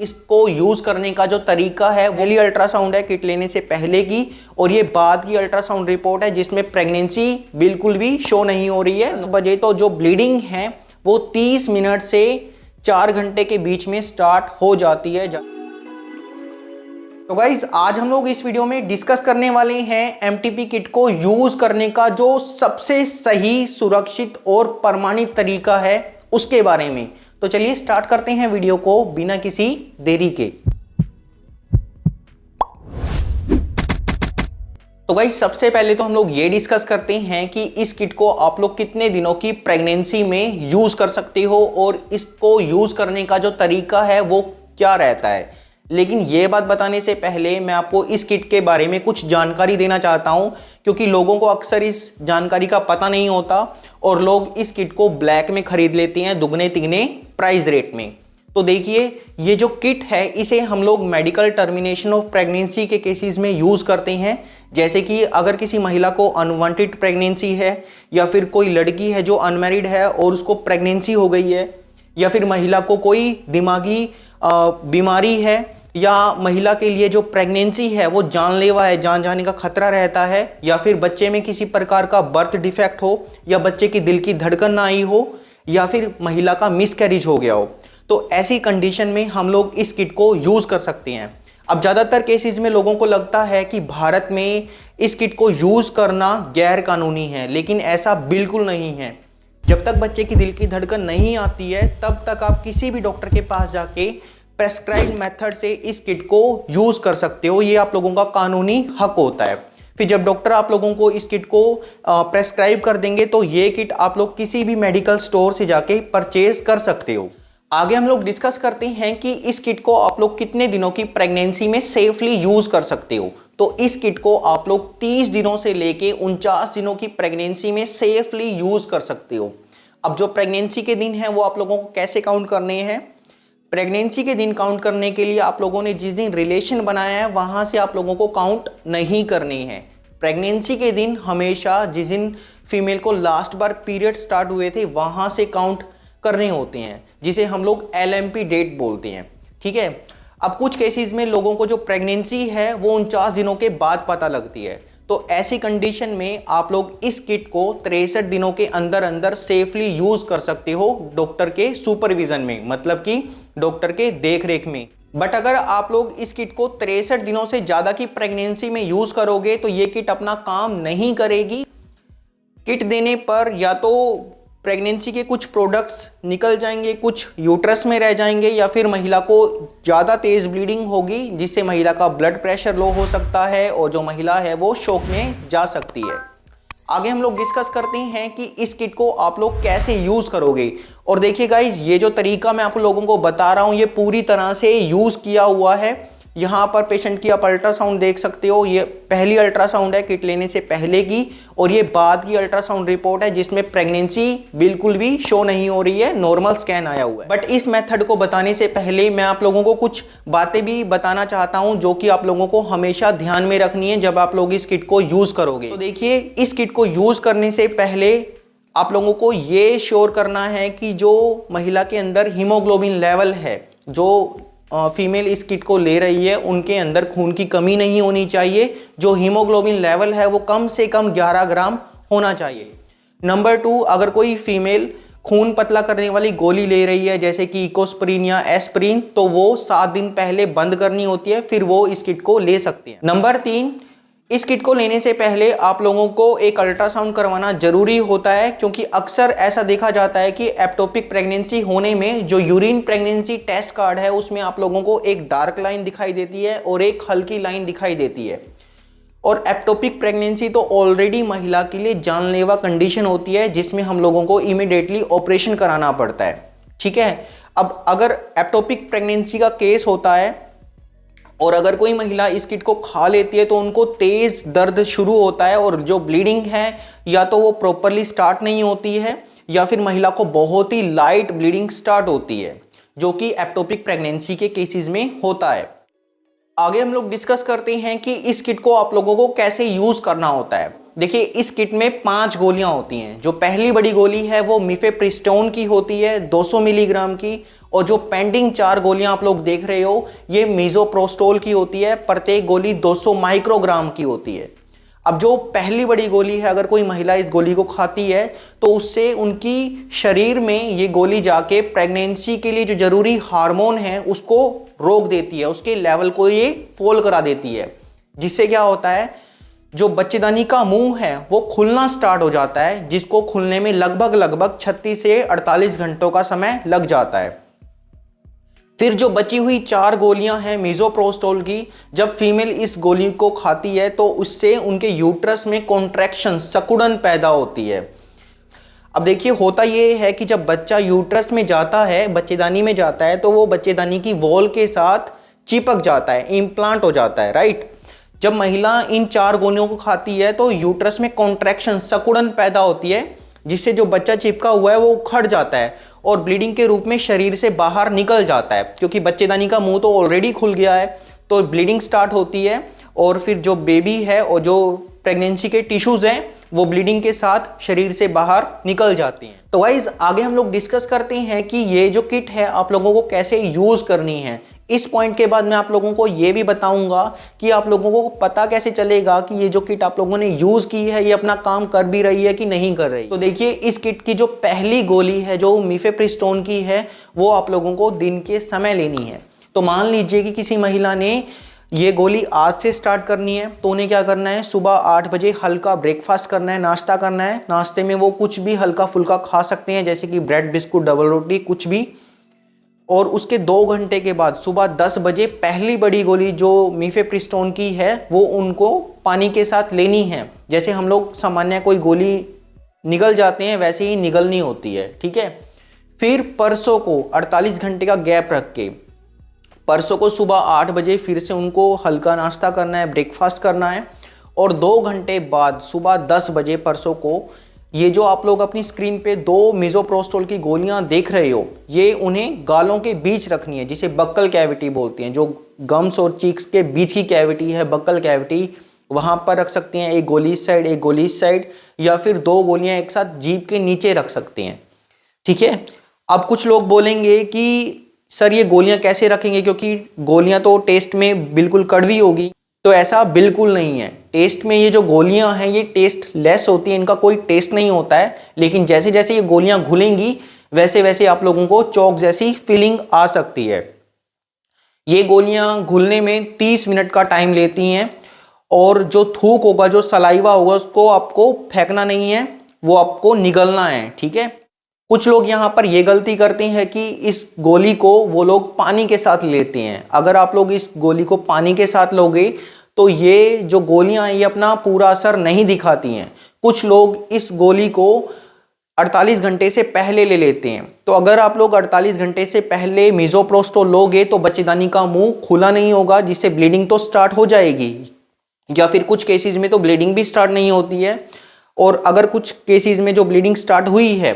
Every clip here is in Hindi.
इसको यूज करने का जो तरीका है पहली अल्ट्रासाउंड है किट लेने से पहले की, और ये बाद की अल्ट्रासाउंड रिपोर्ट है जिसमें प्रेगनेंसी बिल्कुल भी शो नहीं हो रही है। इस वजह तो जो ब्लीडिंग है वो 30 मिनट से 4 घंटे के बीच में स्टार्ट हो जाती है। तो गाइज आज हम लोग इस वीडियो में डिस्कस करने वाले हैं एमटीपी किट को यूज करने का जो सबसे सही, सुरक्षित और प्रमाणित तरीका है उसके बारे में। तो चलिए स्टार्ट करते हैं वीडियो को बिना किसी देरी के। तो गाइस सबसे पहले तो हम लोग ये डिस्कस करते हैं कि इस किट को आप लोग कितने दिनों की प्रेगनेंसी में यूज कर सकते हो और इसको यूज करने का जो तरीका है वो क्या रहता है। लेकिन ये बात बताने से पहले मैं आपको इस किट के बारे में कुछ जानकारी देना चाहता हूं, क्योंकि लोगों को अक्सर इस जानकारी का पता नहीं होता और लोग इस किट को ब्लैक में खरीद लेते हैं दुगने तिगने प्राइस रेट में। तो देखिए, ये जो किट है इसे हम लोग मेडिकल टर्मिनेशन ऑफ प्रेगनेंसी के केसेस में यूज करते हैं। जैसे कि अगर किसी महिला को अनवांटेड प्रेगनेंसी है, या फिर कोई लड़की है जो अनमैरिड है और उसको प्रेगनेंसी हो गई है, या फिर महिला को कोई दिमागी बीमारी है, या महिला के लिए जो प्रेगनेंसी है वो जानलेवा है, जान जाने का खतरा रहता है, या फिर बच्चे में किसी प्रकार का बर्थ डिफेक्ट हो, या बच्चे की दिल की धड़कन ना आई हो, या फिर महिला का मिसकैरेज हो गया हो, तो ऐसी कंडीशन में हम लोग इस किट को यूज कर सकते हैं। अब ज़्यादातर केसेस में लोगों को लगता है कि भारत में इस किट को यूज करना गैर कानूनी है, लेकिन ऐसा बिल्कुल नहीं है। जब तक बच्चे की दिल की धड़कन नहीं आती है तब तक आप किसी भी डॉक्टर के पास जाके प्रेस्क्राइब्ड मेथड से इस किट को यूज कर सकते हो। ये आप लोगों का कानूनी हक होता है। फिर जब डॉक्टर आप लोगों को इस किट को प्रेस्क्राइब कर देंगे तो ये किट आप लोग किसी भी मेडिकल स्टोर से जाके परचेज कर सकते हो। आगे हम लोग डिस्कस करते हैं कि इस किट को आप लोग कितने दिनों की प्रेगनेंसी में सेफली यूज कर सकते हो। तो इस किट को आप लोग 30 दिनों से लेके 49 दिनों की प्रेगनेंसी में सेफली यूज कर सकते हो। अब जो प्रेगनेंसी के दिन है वो आप लोगों को कैसे काउंट करने हैं? प्रेगनेंसी के दिन काउंट करने के लिए आप लोगों ने जिस दिन रिलेशन बनाया है वहां से आप लोगों को काउंट नहीं करनी है। प्रेगनेंसी के दिन हमेशा जिस दिन फीमेल को लास्ट बार पीरियड स्टार्ट हुए थे वहां से काउंट करने होते हैं, जिसे हम लोग LMP डेट बोलते हैं। ठीक है। अब कुछ केसेस में लोगों को जो प्रेगनेंसी है वो 49 दिनों के बाद पता लगती है, तो ऐसी कंडीशन में आप लोग इस किट को 63 दिनों के अंदर अंदर सेफली यूज कर सकते हो डॉक्टर के सुपरविजन में, मतलब कि डॉक्टर के देखरेख में। बट अगर आप लोग इस किट को 63 दिनों से ज्यादा की प्रेगनेंसी में यूज करोगे तो ये किट अपना काम नहीं करेगी। किट देने पर या तो प्रेगनेंसी के कुछ प्रोडक्ट्स निकल जाएंगे, कुछ यूट्रस में रह जाएंगे, या फिर महिला को ज़्यादा तेज़ ब्लीडिंग होगी जिससे महिला का ब्लड प्रेशर लो हो सकता है और जो महिला है वो शॉक में जा सकती है। आगे हम लोग डिस्कस करते हैं कि इस किट को आप लोग कैसे यूज़ करोगे। और देखिए गाइज, ये जो तरीका मैं आप लोगों को बता रहा हूँ ये पूरी तरह से यूज़ किया हुआ है। यहाँ पर पेशेंट की आप अल्ट्रासाउंड देख सकते हो। ये पहली अल्ट्रासाउंड है किट लेने से पहले की, और ये बाद की अल्ट्रासाउंड रिपोर्ट है जिसमें प्रेगनेंसी बिल्कुल भी शो नहीं हो रही है, नॉर्मल स्कैन आया हुआ है। बट इस मेथड को बताने से पहले मैं आप लोगों को कुछ बातें भी बताना चाहता हूँ जो कि आप लोगों को हमेशा ध्यान में रखनी है जब आप लोग इस किट को यूज करोगे। तो देखिए, इस किट को यूज करने से पहले आप लोगों को ये श्योर करना है कि जो महिला के अंदर हीमोग्लोबिन लेवल है, जो फीमेल इस किट को ले रही है उनके अंदर खून की कमी नहीं होनी चाहिए। जो हीमोग्लोबिन लेवल है वो कम से कम 11 ग्राम होना चाहिए। नंबर 2, अगर कोई फीमेल खून पतला करने वाली गोली ले रही है जैसे कि इकोस्प्रिन या एस्प्रिन, तो वो 7 दिन पहले बंद करनी होती है, फिर वो इस किट को ले सकते हैं। नंबर 3, इस किट को लेने से पहले आप लोगों को एक अल्ट्रासाउंड करवाना जरूरी होता है, क्योंकि अक्सर ऐसा देखा जाता है कि एक्टोपिक प्रेगनेंसी होने में जो यूरिन प्रेगनेंसी टेस्ट कार्ड है उसमें आप लोगों को एक डार्क लाइन दिखाई देती है और एक हल्की लाइन दिखाई देती है। और एक्टोपिक प्रेगनेंसी तो ऑलरेडी महिला के लिए जानलेवा कंडीशन होती है जिसमें हम लोगों को इमीडिएटली ऑपरेशन कराना पड़ता है। ठीक है। अब अगर एक्टोपिक प्रेगनेंसी का केस होता है और अगर कोई महिला इस किट को खा लेती है तो उनको तेज दर्द शुरू होता है, और जो ब्लीडिंग है या तो वो प्रॉपरली स्टार्ट नहीं होती है या फिर महिला को बहुत ही लाइट ब्लीडिंग स्टार्ट होती है, जो कि एक्टोपिक प्रेगनेंसी के केसेस में होता है। आगे हम लोग डिस्कस करते हैं कि इस किट को आप लोगों को कैसे यूज करना होता है। देखिए, इस किट में 5 गोलियां होती हैं। जो पहली बड़ी गोली है वो मिफेप्रिस्टोन की होती है 200 मिलीग्राम की, और जो पेंडिंग 4 गोलियां आप लोग देख रहे हो ये मीजोप्रोस्टोल की होती है। प्रत्येक गोली 200 माइक्रोग्राम की होती है। अब जो पहली बड़ी गोली है, अगर कोई महिला इस गोली को खाती है तो उससे उनकी शरीर में ये गोली जाके प्रेगनेंसी के लिए जो जरूरी हार्मोन है उसको रोक देती है, उसके लेवल को ये फॉल करा देती है, जिससे क्या होता है जो बच्चेदानी का मुंह है वो खुलना स्टार्ट हो जाता है, जिसको खुलने में लगभग 36 से 48 घंटों का समय लग जाता है। फिर जो बची हुई 4 गोलियां हैं मीजोप्रोस्टोल की, जब फीमेल इस गोली को खाती है तो उससे उनके यूट्रस में कॉन्ट्रैक्शन, सिकुड़न पैदा होती है। अब देखिए होता ये है कि जब बच्चा यूट्रस में जाता है, बच्चेदानी में जाता है, तो वो बच्चेदानी की वॉल के साथ चिपक जाता है, इम्प्लांट हो जाता है, राइट। जब महिला इन 4 गोलियों को खाती है तो यूट्रस में कॉन्ट्रैक्शन, सिकुड़न पैदा होती है, जिससे जो बच्चा चिपका हुआ है वो उखड़ जाता है और ब्लीडिंग के रूप में शरीर से बाहर निकल जाता है, क्योंकि बच्चेदानी का मुंह तो ऑलरेडी खुल गया है, तो ब्लीडिंग स्टार्ट होती है और फिर जो बेबी है और जो प्रेगनेंसी के टिश्यूज हैं वो ब्लीडिंग के साथ शरीर से बाहर निकल जाती हैं। तो गाइस आगे हम लोग डिस्कस करते हैं कि ये जो किट है आप लोगों को कैसे यूज करनी है। इस पॉइंट के बाद मैं आप लोगों को ये भी बताऊंगा कि आप लोगों को पता कैसे चलेगा कि ये जो किट आप लोगों ने यूज की है ये अपना काम कर भी रही है कि नहीं कर रही। तो देखिए इस किट की जो पहली गोली है जो मीफेप्रिस्टोन की है वो आप लोगों को दिन के समय लेनी है। तो मान लीजिए कि किसी महिला ने ये गोली आज से स्टार्ट करनी है, तो उन्हें क्या करना है, सुबह 8 बजे हल्का ब्रेकफास्ट करना है, नाश्ता करना है। नाश्ते में वो कुछ भी हल्का फुल्का खा सकते हैं, जैसे कि ब्रेड, बिस्कुट, डबल रोटी, कुछ भी। और उसके 2 घंटे के बाद सुबह 10 बजे पहली बड़ी गोली जो मीफेप्रिस्टोन की है वो उनको पानी के साथ लेनी है। जैसे हम लोग सामान्य कोई गोली निगल जाते हैं वैसे ही निगलनी होती है, ठीक है। फिर परसों को 48 घंटे का गैप रख के परसों को सुबह 8 बजे फिर से उनको हल्का नाश्ता करना है, ब्रेकफास्ट करना है। और 2 घंटे बाद सुबह 10 बजे परसों को ये जो आप लोग अपनी स्क्रीन पे 2 मीजोप्रोस्टोल की गोलियां देख रहे हो ये उन्हें गालों के बीच रखनी है, जिसे बक्कल कैविटी बोलते हैं। जो गम्स और चीक्स के बीच की कैविटी है बक्कल कैविटी, वहां पर रख सकते हैं। एक गोली इस साइड, एक गोली इस साइड, या फिर 2 गोलियां एक साथ जीभ के नीचे रख सकते हैं, ठीक है। अब कुछ लोग बोलेंगे कि सर ये गोलियां कैसे रखेंगे, क्योंकि गोलियां तो टेस्ट में बिल्कुल कड़वी होगी। तो ऐसा बिल्कुल नहीं है। टेस्ट में ये जो गोलियां हैं ये टेस्ट लेस होती हैं, इनका कोई टेस्ट नहीं होता है। लेकिन जैसे जैसे ये गोलियां घुलेंगी वैसे वैसे आप लोगों को चौक जैसी फीलिंग आ सकती है। ये गोलियां घुलने में 30 मिनट का टाइम लेती हैं। और जो थूक होगा, जो सलाइवा होगा, उसको आपको फेंकना नहीं है, वो आपको निगलना है, ठीक है। कुछ लोग यहाँ पर ये गलती करते हैं कि इस गोली को वो लोग पानी के साथ लेते हैं। अगर आप लोग इस गोली को पानी के साथ लोगे तो ये जो गोलियां हैं ये अपना पूरा असर नहीं दिखाती हैं। कुछ लोग इस गोली को 48 घंटे से पहले ले लेते हैं। तो अगर आप लोग 48 घंटे से पहले मीजोप्रोस्टोल लोगे तो बच्चेदानी का मुंह खुला नहीं होगा, जिससे ब्लीडिंग तो स्टार्ट हो जाएगी, या फिर कुछ केसेस में तो ब्लीडिंग भी स्टार्ट नहीं होती है। और अगर कुछ केसेस में जो ब्लीडिंग स्टार्ट हुई है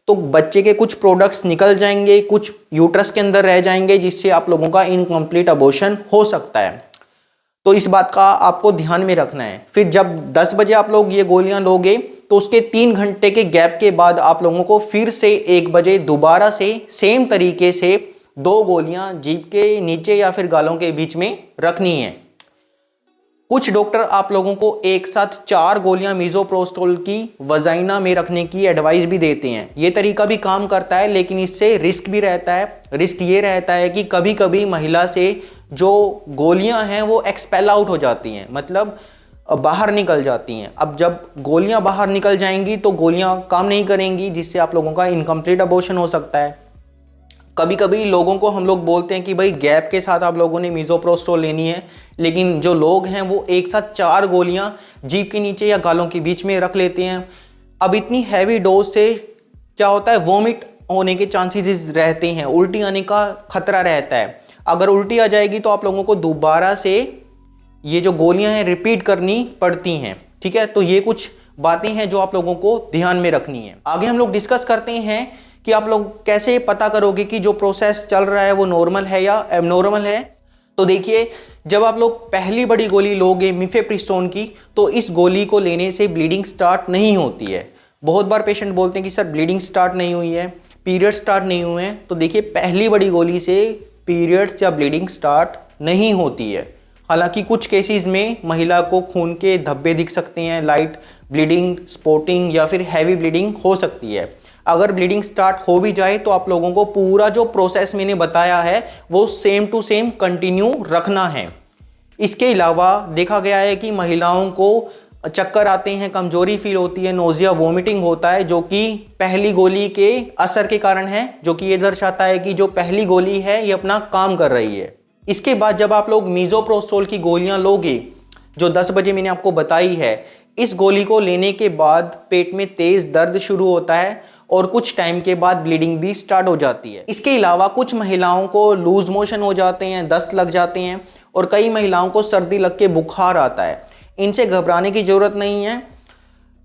तो बच्चे के कुछ प्रोडक्ट्स निकल जाएंगे, कुछ यूट्रस के अंदर रह जाएंगे, जिससे आप लोगों का इनकम्प्लीट अबॉर्शन हो सकता है। तो इस बात का आपको ध्यान में रखना है। फिर जब 10 बजे आप लोग ये गोलियां लोगे तो उसके 3 घंटे के गैप के बाद आप लोगों को फिर से 1 बजे दोबारा से सेम तरीके से 2 गोलियां जीभ के नीचे या फिर गालों के बीच में रखनी है। कुछ डॉक्टर आप लोगों को एक साथ 4 गोलियां मीजोप्रोस्टोल की वजाइना में रखने की एडवाइस भी देते हैं। ये तरीका भी काम करता है, लेकिन इससे रिस्क भी रहता है। रिस्क ये रहता है कि कभी कभी महिला से जो गोलियां हैं वो एक्सपेल आउट हो जाती हैं, मतलब बाहर निकल जाती हैं। अब जब गोलियां बाहर निकल जाएंगी तो गोलियां काम नहीं करेंगी, जिससे आप लोगों का इनकम्प्लीट अबॉर्शन हो सकता है। कभी कभी लोगों को हम लोग बोलते हैं कि भाई गैप के साथ आप लोगों ने मीजोप्रोस्टोल लेनी है, लेकिन जो लोग हैं वो एक साथ 4 गोलियां जीभ के नीचे या गालों के बीच में रख लेते हैं। अब इतनी हैवी डोज से क्या होता है, वॉमिट होने के चांसेस रहते हैं, उल्टी आने का खतरा रहता है। अगर उल्टी आ जाएगी तो आप लोगों को दोबारा से ये जो गोलियां हैं रिपीट करनी पड़ती हैं, ठीक है। तो ये कुछ बातें हैं जो आप लोगों को ध्यान में रखनी है। आगे हम लोग डिस्कस करते हैं कि आप लोग कैसे पता करोगे कि जो प्रोसेस चल रहा है वो नॉर्मल है या एबनॉर्मल है। तो देखिए, जब आप लोग पहली बड़ी गोली लोगे मीफेप्रिस्टोन की, तो इस गोली को लेने से ब्लीडिंग स्टार्ट नहीं होती है। बहुत बार पेशेंट बोलते हैं कि सर ब्लीडिंग स्टार्ट नहीं हुई है, पीरियड स्टार्ट नहीं हुए हैं, तो देखिए पहली बड़ी गोली से पीरियड्स या ब्लीडिंग स्टार्ट नहीं होती है। हालांकि कुछ केसेस में महिला को खून के धब्बे दिख सकते हैं, लाइट ब्लीडिंग, स्पॉटिंग या फिर हैवी ब्लीडिंग हो सकती है। अगर ब्लीडिंग स्टार्ट हो भी जाए तो आप लोगों को पूरा जो प्रोसेस मैंने बताया है वो सेम टू सेम कंटिन्यू रखना है। इसके अलावा देखा गया है कि महिलाओं को चक्कर आते हैं, कमजोरी फील होती है, नोजिया, वोमिटिंग होता है, जो कि पहली गोली के असर के कारण है, जो कि ये दर्शाता है कि जो पहली गोली है ये अपना काम कर रही है। इसके बाद जब आप लोग मीजोप्रोस्टोल की गोलियां लोगे, जो 10 बजे मैंने आपको बताई है, इस गोली को लेने के बाद पेट में तेज दर्द शुरू होता है और कुछ टाइम के बाद ब्लीडिंग भी स्टार्ट हो जाती है। इसके अलावा कुछ महिलाओं को लूज मोशन हो जाते हैं, दस्त लग जाते हैं और कई महिलाओं को सर्दी लग के बुखार आता है। इनसे घबराने की जरूरत नहीं है।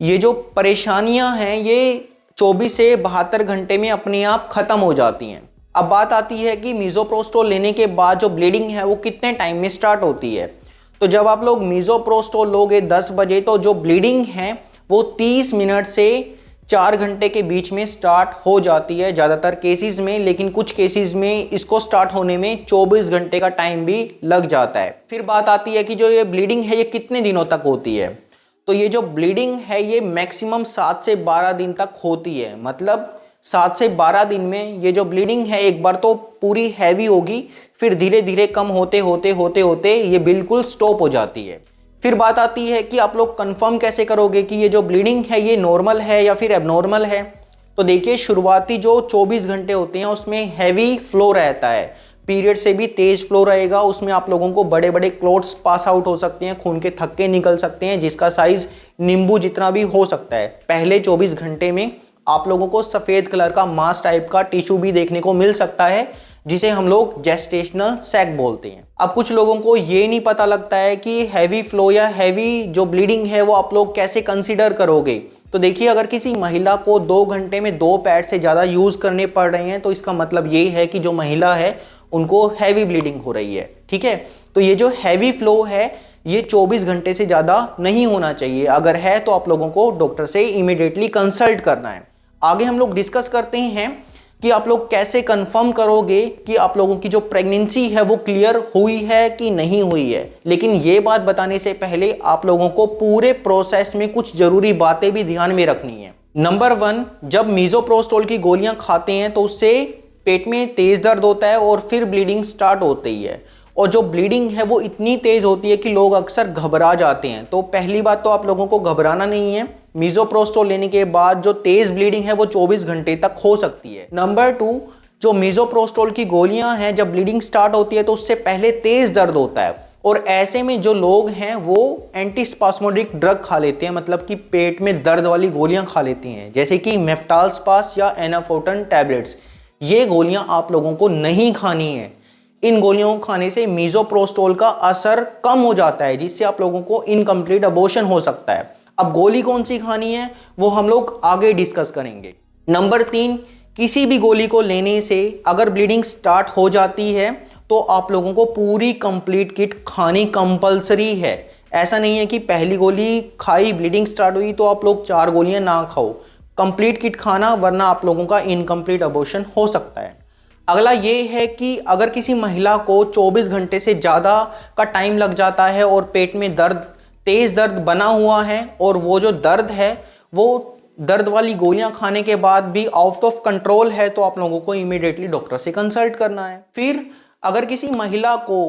ये जो परेशानियां हैं ये 24 से 72 घंटे में अपने आप खत्म हो जाती हैं। अब बात आती है कि मीजोप्रोस्टोल लेने के बाद जो ब्लीडिंग है वो कितने टाइम में स्टार्ट होती है। तो जब आप लोग मीजोप्रोस्टोल लोगे 10 बजे, तो जो ब्लीडिंग है वो 30 मिनट से 4 घंटे के बीच में स्टार्ट हो जाती है ज़्यादातर केसेस में, लेकिन कुछ केसेस में इसको स्टार्ट होने में 24 घंटे का टाइम भी लग जाता है। फिर बात आती है कि जो ये ब्लीडिंग है ये कितने दिनों तक होती है। तो ये जो ब्लीडिंग है ये मैक्सिमम 7 से 12 दिन तक होती है। मतलब 7 से 12 दिन में ये जो ब्लीडिंग है एक बार तो पूरी हैवी होगी, फिर धीरे धीरे कम होते होते ये बिल्कुल स्टॉप हो जाती है। फिर बात आती है कि आप लोग कंफर्म कैसे करोगे कि ये जो ब्लीडिंग है ये नॉर्मल है या फिर एबनॉर्मल है। तो देखिए शुरुआती जो 24 घंटे होते हैं उसमें हैवी फ्लो रहता है, पीरियड से भी तेज फ्लो रहेगा। उसमें आप लोगों को बड़े बड़े क्लॉट्स पास आउट हो सकते हैं, खून के थक्के निकल सकते हैं जिसका साइज नींबू जितना भी हो सकता है। पहले 24 घंटे में आप लोगों को सफ़ेद कलर का मास टाइप का टिश्यू भी देखने को मिल सकता है, जिसे हम लोग जेस्टेशनल सैक बोलते हैं। अब कुछ लोगों को ये नहीं पता लगता है कि हैवी फ्लो या हैवी जो ब्लीडिंग है वो आप लोग कैसे कंसीडर करोगे। तो देखिए अगर किसी महिला को 2 घंटे में 2 पैड से ज़्यादा यूज़ करने पड़ रहे हैं तो इसका मतलब ये है कि जो महिला है उनको हैवी ब्लीडिंग हो रही है। ठीक है, तो ये जो हैवी फ्लो है ये 24 घंटे से ज़्यादा नहीं होना चाहिए। अगर है तो आप लोगों को डॉक्टर से इमीडिएटली कंसल्ट करना है। आगे हम लोग डिस्कस करते हैं कि आप लोग कैसे कंफर्म करोगे कि आप लोगों की जो प्रेगनेंसी है वो क्लियर हुई है कि नहीं हुई है। लेकिन ये बात बताने से पहले आप लोगों को पूरे प्रोसेस में कुछ जरूरी बातें भी ध्यान में रखनी है। नंबर 1, जब मीजोप्रोस्टोल की गोलियां खाते हैं तो उससे पेट में तेज दर्द होता है और फिर ब्लीडिंग स्टार्ट होती है। और जो ब्लीडिंग है वो इतनी तेज होती है कि लोग अक्सर घबरा जाते हैं। तो पहली बात तो आप लोगों को घबराना नहीं है। मीजोप्रोस्टोल लेने के बाद जो तेज ब्लीडिंग है वो 24 घंटे तक हो सकती है। नंबर 2, जो मीजोप्रोस्टोल की गोलियां हैं जब ब्लीडिंग स्टार्ट होती है तो उससे पहले तेज दर्द होता है और ऐसे में जो लोग हैं वो एंटीस्पास्मोडिक ड्रग खा लेते हैं, मतलब कि पेट में दर्द वाली गोलियां खा लेती हैं, जैसे कि मेफ्टाल्सपास या एनाफोर्टन टैबलेट्स। ये गोलियां आप लोगों को नहीं खानी है। इन गोलियों को खाने से मीजोप्रोस्टोल का असर कम हो जाता है, जिससे आप लोगों को इनकम्प्लीट अबॉर्शन हो सकता है। अब गोली कौन सी खानी है वो हम लोग आगे डिस्कस करेंगे। नंबर 3, किसी भी गोली को लेने से अगर ब्लीडिंग स्टार्ट हो जाती है तो आप लोगों को पूरी कंप्लीट किट खानी कंपलसरी है। ऐसा नहीं है कि पहली गोली खाई ब्लीडिंग स्टार्ट हुई तो आप लोग 4 गोलियां ना खाओ, कंप्लीट किट खाना, वरना आप लोगों का इनकम्प्लीट अबॉर्शन हो सकता है। अगला ये है कि अगर किसी महिला को 24 घंटे से ज़्यादा का टाइम लग जाता है और पेट में दर्द, तेज़ दर्द बना हुआ है और वो जो दर्द है वो दर्द वाली गोलियां खाने के बाद भी आउट ऑफ कंट्रोल है, तो आप लोगों को इमीडिएटली डॉक्टर से कंसल्ट करना है। फिर अगर किसी महिला को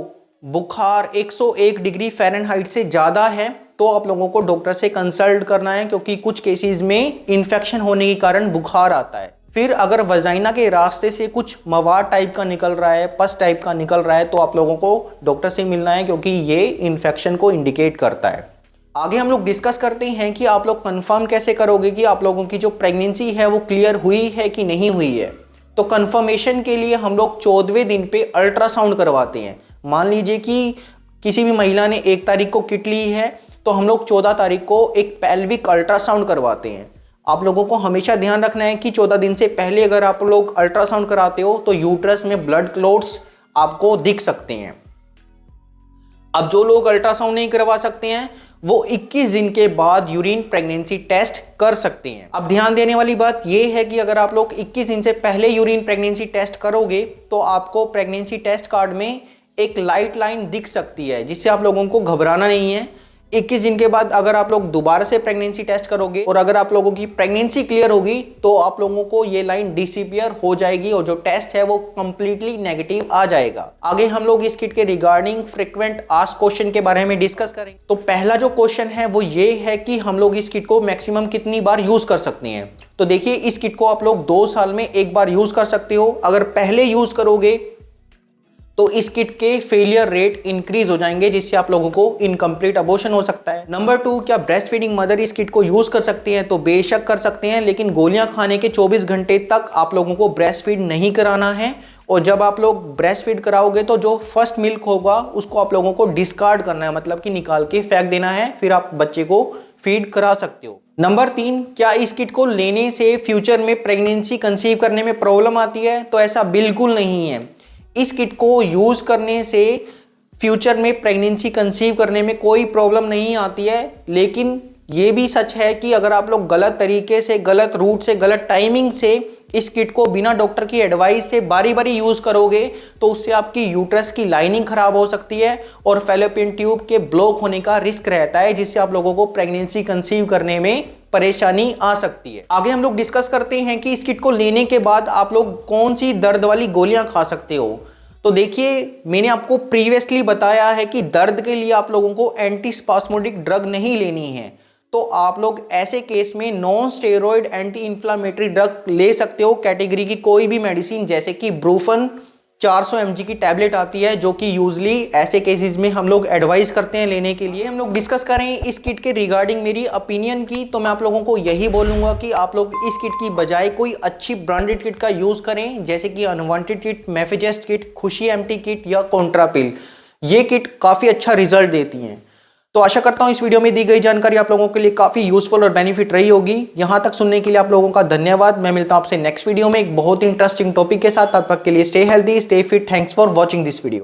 बुखार 101 डिग्री फ़ारेनहाइट से ज़्यादा है तो आप लोगों को डॉक्टर से कंसल्ट करना है, क्योंकि कुछ केसेस में इन्फेक्शन होने के कारण बुखार आता है। फिर अगर वजाइना के रास्ते से कुछ मवाद टाइप का निकल रहा है, पस टाइप का निकल रहा है, तो आप लोगों को डॉक्टर से मिलना है, क्योंकि ये इन्फेक्शन को इंडिकेट करता है। आगे हम लोग डिस्कस करते हैं कि आप लोग कंफर्म कैसे करोगे कि आप लोगों की जो प्रेगनेंसी है वो क्लियर हुई है कि नहीं हुई है। तो कंफर्मेशन के लिए हम लोग 14वें दिन पे अल्ट्रासाउंड करवाते हैं। मान लीजिए कि किसी भी महिला ने 1 तारीख को किट ली है तो हम लोग 14 तारीख को एक पेल्विक अल्ट्रासाउंड करवाते हैं। आप लोगों को हमेशा ध्यान रखना है कि 14 दिन से पहले अगर आप लोग अल्ट्रासाउंड कराते हो तो यूट्रस में ब्लड क्लॉट्स आपको दिख सकते हैं। अब जो लोग अल्ट्रासाउंड नहीं करवा सकते हैं वो 21 दिन के बाद यूरिन प्रेगनेंसी टेस्ट कर सकते हैं। अब ध्यान देने वाली बात यह है कि अगर आप लोग 21 दिन से पहले यूरिन प्रेगनेंसी टेस्ट करोगे तो आपको प्रेगनेंसी टेस्ट कार्ड में एक लाइट लाइन दिख सकती है, जिससे आप लोगों को घबराना नहीं है। 21 दिन के बाद अगर आप लोग दोबारा से प्रेगनेंसी टेस्ट करोगे और अगर आप लोगों की प्रेगनेंसी क्लियर होगी तो आप लोगों को ये लाइन डिसअपीयर हो जाएगी और जो टेस्ट है वो कंप्लीटली नेगेटिव आ जाएगा। आगे हम लोग इस किट के रिगार्डिंग फ्रीक्वेंट आस्क्ड क्वेश्चन के बारे में डिस्कस करेंगे। तो पहला जो क्वेश्चन है वो ये है कि हम लोग इस किट को मैक्सिमम कितनी बार यूज कर सकते हैं। तो देखिए, इस किट को आप लोग 2 साल में एक बार यूज कर सकते हो। अगर पहले यूज करोगे तो इस किट के फेलियर रेट इंक्रीज हो जाएंगे, जिससे आप लोगों को इनकम्प्लीट अबॉर्शन हो सकता है। नंबर 2, क्या ब्रेस्ट फीडिंग मदर इस किट को यूज कर सकती हैं? तो बेशक कर सकते हैं, लेकिन गोलियां खाने के 24 घंटे तक आप लोगों को ब्रेस्ट फीड नहीं कराना है। और जब आप लोग ब्रेस्ट फीड कराओगे तो जो फर्स्ट मिल्क होगा उसको आप लोगों को डिस्कार्ड करना है, मतलब कि निकाल के फेंक देना है, फिर आप बच्चे को फीड करा सकते हो। नंबर 3, क्या इस किट को लेने से फ्यूचर में प्रेगनेंसी कंसीव करने में प्रॉब्लम आती है? तो ऐसा बिल्कुल नहीं है। इस किट को यूज करने से फ्यूचर में प्रेगनेंसी कंसीव करने में कोई प्रॉब्लम नहीं आती है, लेकिन ये भी सच है कि अगर आप लोग गलत तरीके से, गलत रूट से, गलत टाइमिंग से इस किट को बिना डॉक्टर की एडवाइस से बारी बारी यूज करोगे तो उससे आपकी यूट्रस की लाइनिंग खराब हो सकती है और फैलोपियन ट्यूब के ब्लॉक होने का रिस्क रहता है, जिससे आप लोगों को प्रेगनेंसी कंसीव करने में परेशानी आ सकती है। आगे हम लोग डिस्कस करते हैं कि इस किट को लेने के बाद आप लोग कौन सी दर्द वाली गोलियां खा सकते हो। तो देखिए, मैंने आपको प्रीवियसली बताया है कि दर्द के लिए आप लोगों को एंटी स्पास्मोडिक ड्रग नहीं लेनी है। तो आप लोग ऐसे केस में non steroid anti inflammatory drug ले सकते हो, कैटेगरी की कोई भी मेडिसिन, जैसे कि ब्रूफन 400 mg की टैबलेट आती है, जो कि यूजली ऐसे केसेस में हम लोग एडवाइस करते हैं लेने के लिए। हम लोग डिस्कस करें इस किट के रिगार्डिंग मेरी ओपिनियन की, तो मैं आप लोगों को यही बोलूंगा कि आप लोग इस किट की बजाय कोई अच्छी ब्रांडेड किट का यूज करें, जैसे कि अनवांटेड किट, मेफेजेस्ट किट, खुशी एमटी किट या कॉन्ट्रापिल। ये किट काफी अच्छा रिजल्ट देती हैं। तो आशा करता हूं इस वीडियो में दी गई जानकारी आप लोगों के लिए काफी यूजफुल और बेनिफिट रही होगी। यहां तक सुनने के लिए आप लोगों का धन्यवाद। मैं मिलता हूं आपसे नेक्स्ट वीडियो में एक बहुत इंटरेस्टिंग टॉपिक के साथ। तब तक के लिए stay healthy, stay fit. Thanks for watching this video.